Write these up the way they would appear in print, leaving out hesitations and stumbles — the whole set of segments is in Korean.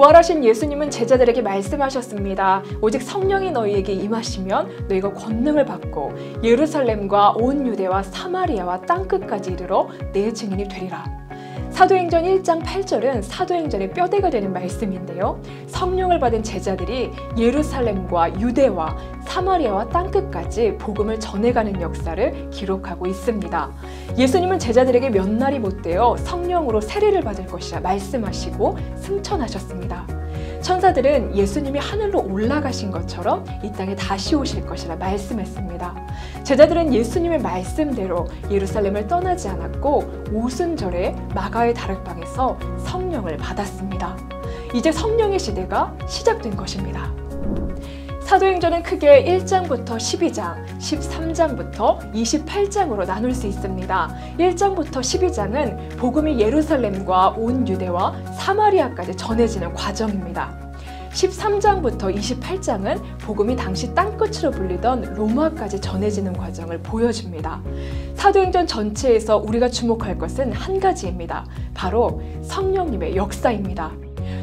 부활하신 예수님은 제자들에게 말씀하셨습니다. 오직 성령이 너희에게 임하시면 너희가 권능을 받고 예루살렘과 온 유대와 사마리아와 땅끝까지 이르러 내 증인이 되리라. 사도행전 1장 8절은 사도행전의 뼈대가 되는 말씀인데요. 성령을 받은 제자들이 예루살렘과 유대와 사마리아와 땅끝까지 복음을 전해가는 역사를 기록하고 있습니다. 예수님은 제자들에게 몇 날이 못되어 성령으로 세례를 받을 것이라 말씀하시고 승천하셨습니다. 천사들은 예수님이 하늘로 올라가신 것처럼 이 땅에 다시 오실 것이라 말씀했습니다. 제자들은 예수님의 말씀대로 예루살렘을 떠나지 않았고 오순절에 마가의 다락방에서 성령을 받았습니다. 이제 성령의 시대가 시작된 것입니다. 사도행전은 크게 1장부터 12장, 13장부터 28장으로 나눌 수 있습니다. 1장부터 12장은 복음이 예루살렘과 온 유대와 사마리아까지 전해지는 과정입니다. 13장부터 28장은 복음이 당시 땅끝으로 불리던 로마까지 전해지는 과정을 보여줍니다. 사도행전 전체에서 우리가 주목할 것은 한 가지입니다. 바로 성령님의 역사입니다.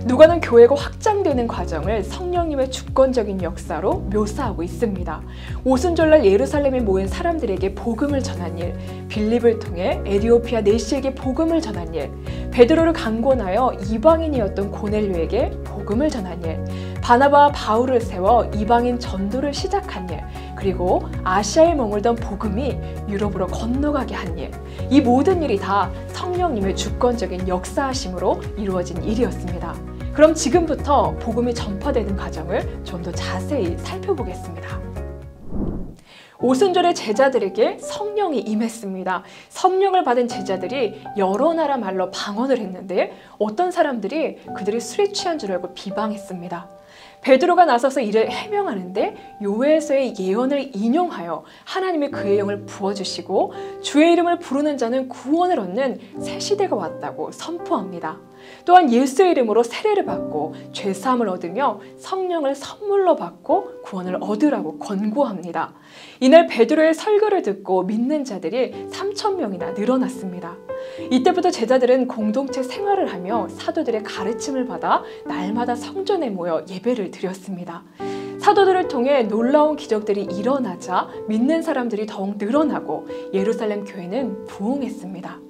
누가는 교회가 확장되는 과정을 성령님의 주권적인 역사로 묘사하고 있습니다. 오순절날 예루살렘에 모인 사람들에게 복음을 전한 일, 빌립을 통해 에디오피아 내시에게 복음을 전한 일, 베드로를 강권하여 이방인이었던 고넬료에게 복음을 전한 일, 바나바와 바울을 세워 이방인 전도를 시작한 일, 그리고 아시아에 머물던 복음이 유럽으로 건너가게 한 일, 이 모든 일이 다 성령님의 주권적인 역사하심으로 이루어진 일이었습니다. 그럼 지금부터 복음이 전파되는 과정을 좀 더 자세히 살펴보겠습니다. 오순절에 제자들에게 성령이 임했습니다. 성령을 받은 제자들이 여러 나라 말로 방언을 했는데 어떤 사람들이 그들이 술에 취한 줄 알고 비방했습니다. 베드로가 나서서 이를 해명하는데 요엘서의 예언을 인용하여 하나님이 그의 영을 부어주시고 주의 이름을 부르는 자는 구원을 얻는 새 시대가 왔다고 선포합니다. 또한 예수의 이름으로 세례를 받고 죄사함을 얻으며 성령을 선물로 받고 구원을 얻으라고 권고합니다. 이날 베드로의 설교를 듣고 믿는 자들이 3,000명이나 늘어났습니다. 이때부터 제자들은 공동체 생활을 하며 사도들의 가르침을 받아 날마다 성전에 모여 예배를 드렸습니다. 사도들을 통해 놀라운 기적들이 일어나자 믿는 사람들이 더욱 늘어나고 예루살렘 교회는 부흥했습니다.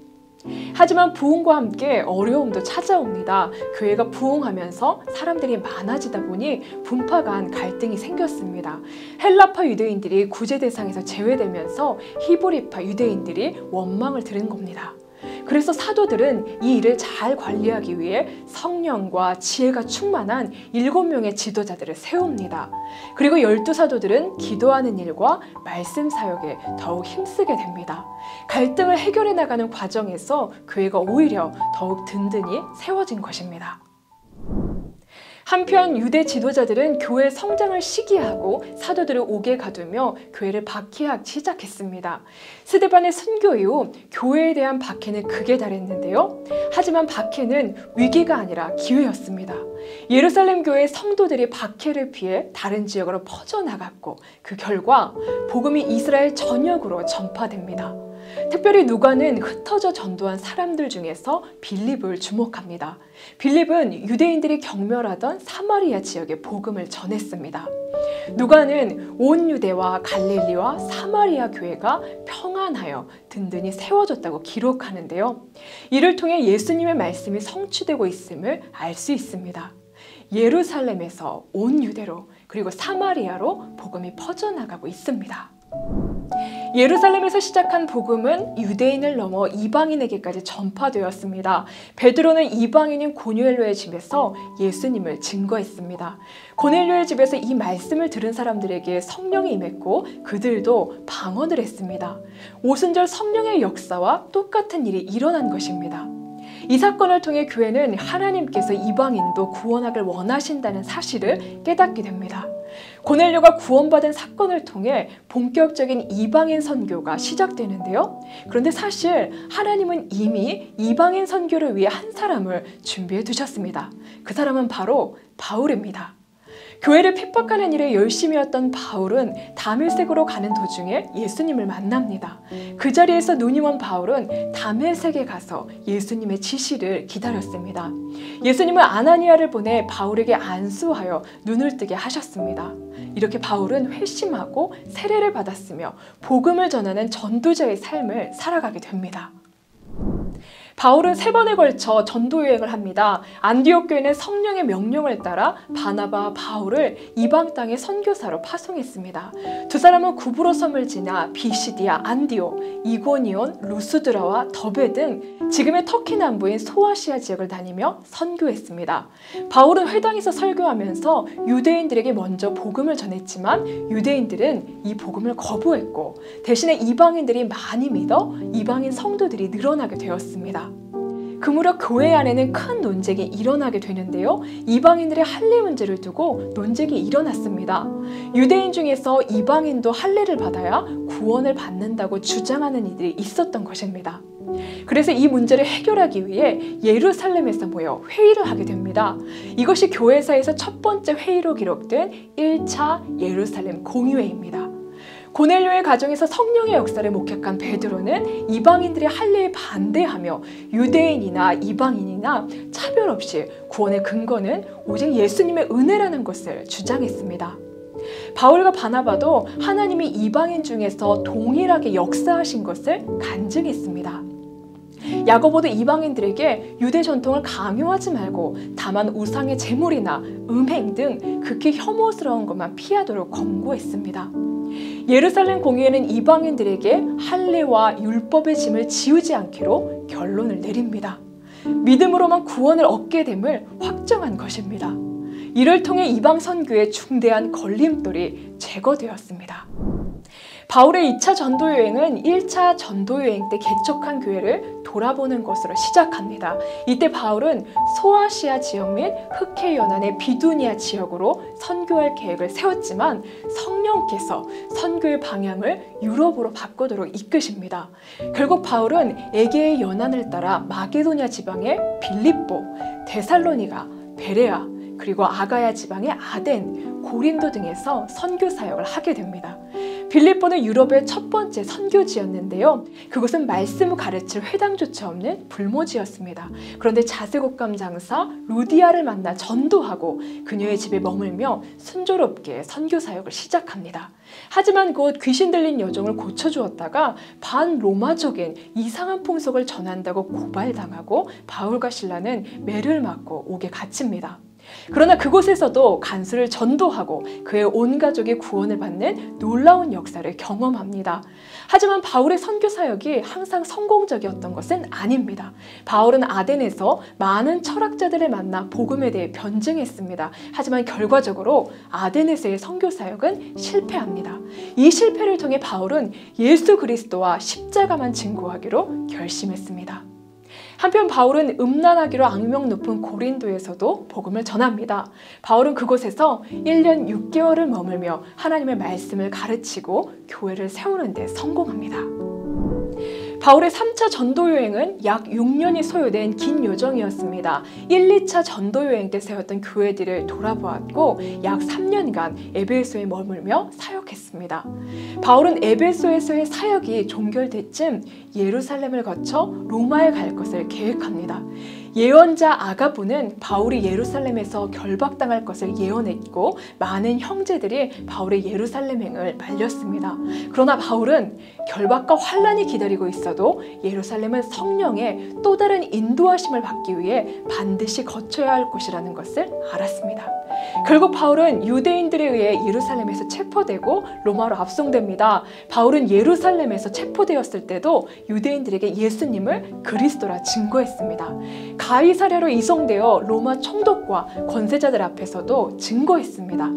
하지만 부흥과 함께 어려움도 찾아옵니다. 교회가 부흥하면서 사람들이 많아지다 보니 분파 간 갈등이 생겼습니다. 헬라파 유대인들이 구제 대상에서 제외되면서 히브리파 유대인들이 원망을 들은 겁니다. 그래서 사도들은 이 일을 잘 관리하기 위해 성령과 지혜가 충만한 7명의 지도자들을 세웁니다. 그리고 12사도들은 기도하는 일과 말씀 사역에 더욱 힘쓰게 됩니다. 갈등을 해결해 나가는 과정에서 교회가 오히려 더욱 든든히 세워진 것입니다. 한편 유대 지도자들은 교회 성장을 시기하고 사도들을 옥에 가두며 교회를 박해하기 시작했습니다. 스데반의 순교 이후 교회에 대한 박해는 극에 달했는데요. 하지만 박해는 위기가 아니라 기회였습니다. 예루살렘 교회의 성도들이 박해를 피해 다른 지역으로 퍼져나갔고 그 결과 복음이 이스라엘 전역으로 전파됩니다. 특별히 누가는 흩어져 전도한 사람들 중에서 빌립을 주목합니다. 빌립은 유대인들이 경멸하던 사마리아 지역에 복음을 전했습니다. 누가는 온 유대와 갈릴리와 사마리아 교회가 평안하여 든든히 세워졌다고 기록하는데요. 이를 통해 예수님의 말씀이 성취되고 있음을 알 수 있습니다. 예루살렘에서 온 유대로 그리고 사마리아로 복음이 퍼져나가고 있습니다. 예루살렘에서 시작한 복음은 유대인을 넘어 이방인에게까지 전파되었습니다. 베드로는 이방인인 고넬료의 집에서 예수님을 증거했습니다. 고넬료의 집에서 이 말씀을 들은 사람들에게 성령이 임했고 그들도 방언을 했습니다. 오순절 성령의 역사와 똑같은 일이 일어난 것입니다. 이 사건을 통해 교회는 하나님께서 이방인도 구원하길 원하신다는 사실을 깨닫게 됩니다. 고넬료가 구원받은 사건을 통해 본격적인 이방인 선교가 시작되는데요. 그런데 사실 하나님은 이미 이방인 선교를 위해 한 사람을 준비해 두셨습니다. 그 사람은 바로 바울입니다. 교회를 핍박하는 일에 열심이었던 바울은 다메섹으로 가는 도중에 예수님을 만납니다. 그 자리에서 눈이 먼 바울은 다메섹에 가서 예수님의 지시를 기다렸습니다. 예수님은 아나니아를 보내 바울에게 안수하여 눈을 뜨게 하셨습니다. 이렇게 바울은 회심하고 세례를 받았으며 복음을 전하는 전도자의 삶을 살아가게 됩니다. 바울은 3번에 걸쳐 전도 여행을 합니다. 안디옥 교회는 성령의 명령을 따라 바나바와 바울을 이방 땅의 선교사로 파송했습니다. 두 사람은 구브로 섬을 지나 비시디아, 안디옥, 이고니온, 루스드라와 더베 등 지금의 터키 남부인 소아시아 지역을 다니며 선교했습니다. 바울은 회당에서 설교하면서 유대인들에게 먼저 복음을 전했지만 유대인들은 이 복음을 거부했고 대신에 이방인들이 많이 믿어 이방인 성도들이 늘어나게 되었습니다. 그 무렵 교회 안에는 큰 논쟁이 일어나게 되는데요. 이방인들의 할례 문제를 두고 논쟁이 일어났습니다. 유대인 중에서 이방인도 할례를 받아야 구원을 받는다고 주장하는 이들이 있었던 것입니다. 그래서 이 문제를 해결하기 위해 예루살렘에서 모여 회의를 하게 됩니다. 이것이 교회사에서 첫 번째 회의로 기록된 1차 예루살렘 공의회입니다. 고넬료의 가정에서 성령의 역사를 목격한 베드로는 이방인들의 할례에 반대하며 유대인이나 이방인이나 차별 없이 구원의 근거는 오직 예수님의 은혜라는 것을 주장했습니다. 바울과 바나바도 하나님이 이방인 중에서 동일하게 역사하신 것을 간증했습니다. 야고보도 이방인들에게 유대 전통을 강요하지 말고 다만 우상의 제물이나 음행 등 극히 혐오스러운 것만 피하도록 권고했습니다. 예루살렘 공의회는 이방인들에게 할례와 율법의 짐을 지우지 않기로 결론을 내립니다. 믿음으로만 구원을 얻게 됨을 확정한 것입니다. 이를 통해 이방 선교의 중대한 걸림돌이 제거되었습니다. 바울의 2차 전도여행은 1차 전도여행 때 개척한 교회를 돌아보는 것으로 시작합니다. 이때 바울은 소아시아 지역 및 흑해 연안의 비두니아 지역으로 선교할 계획을 세웠지만 성령께서 선교의 방향을 유럽으로 바꾸도록 이끄십니다. 결국 바울은 에게의 연안을 따라 마게도냐 지방의 빌립보, 데살로니가, 베레아, 그리고 아가야 지방의 아덴, 고린도 등에서 선교 사역을 하게 됩니다. 빌립보는 유럽의 첫 번째 선교지였는데요. 그곳은 말씀을 가르칠 회당조차 없는 불모지였습니다. 그런데 자색옷감 장사 루디아를 만나 전도하고 그녀의 집에 머물며 순조롭게 선교 사역을 시작합니다. 하지만 곧 귀신 들린 여종을 고쳐주었다가 반로마적인 이상한 풍속을 전한다고 고발당하고 바울과 실라는 매를 맞고 옥에 갇힙니다. 그러나 그곳에서도 간수를 전도하고 그의 온 가족이 구원을 받는 놀라운 역사를 경험합니다. 하지만 바울의 선교 사역이 항상 성공적이었던 것은 아닙니다. 바울은 아덴에서 많은 철학자들을 만나 복음에 대해 변증했습니다. 하지만 결과적으로 아덴에서의 선교 사역은 실패합니다. 이 실패를 통해 바울은 예수 그리스도와 십자가만 증거하기로 결심했습니다. 한편 바울은 음란하기로 악명 높은 고린도에서도 복음을 전합니다. 바울은 그곳에서 1년 6개월을 머물며 하나님의 말씀을 가르치고 교회를 세우는 데 성공합니다. 바울의 3차 전도여행은 약 6년이 소요된 긴 여정이었습니다. 1, 2차 전도여행 때 세웠던 교회들을 돌아보았고 약 3년간 에베소에 머물며 사역했습니다. 바울은 에베소에서의 사역이 종결될 쯤 예루살렘을 거쳐 로마에 갈 것을 계획합니다. 예언자 아가부는 바울이 예루살렘에서 결박당할 것을 예언했고 많은 형제들이 바울의 예루살렘행을 말렸습니다. 그러나 바울은 결박과 환란이 기다리고 있어도 예루살렘은 성령의 또 다른 인도하심을 받기 위해 반드시 거쳐야 할 곳이라는 것을 알았습니다. 결국 바울은 유대인들에 의해 예루살렘에서 체포되고 로마로 압송됩니다. 바울은 예루살렘에서 체포되었을 때도 유대인들에게 예수님을 그리스도라 증거했습니다. 가이사랴로 이송되어 로마 총독과 권세자들 앞에서도 증거했습니다.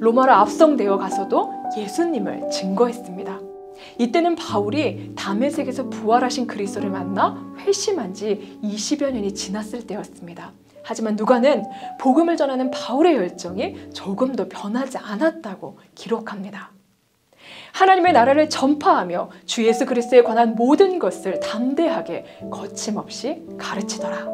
로마로 압송되어 가서도 예수님을 증거했습니다. 이때는 바울이 다메섹에서 부활하신 그리스도를 만나 회심한 지 20여 년이 지났을 때였습니다. 하지만 누가는 복음을 전하는 바울의 열정이 조금도 변하지 않았다고 기록합니다. 하나님의 나라를 전파하며 주 예수 그리스도에 관한 모든 것을 담대하게 거침없이 가르치더라.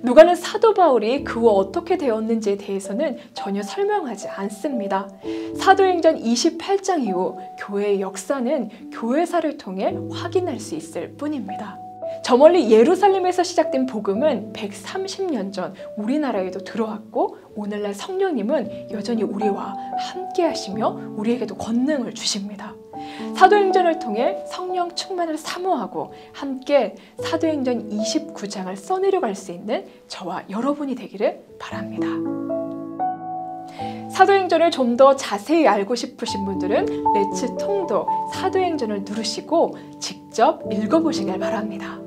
누가는 사도 바울이 그 후 어떻게 되었는지에 대해서는 전혀 설명하지 않습니다. 사도행전 28장 이후 교회의 역사는 교회사를 통해 확인할 수 있을 뿐입니다. 저 멀리 예루살렘에서 시작된 복음은 130년 전 우리나라에도 들어왔고 오늘날 성령님은 여전히 우리와 함께 하시며 우리에게도 권능을 주십니다. 사도행전을 통해 성령 충만을 사모하고 함께 사도행전 29장을 써내려갈 수 있는 저와 여러분이 되기를 바랍니다. 사도행전을 좀 더 자세히 알고 싶으신 분들은 렛츠 통독 사도행전을 누르시고 직접 읽어보시길 바랍니다.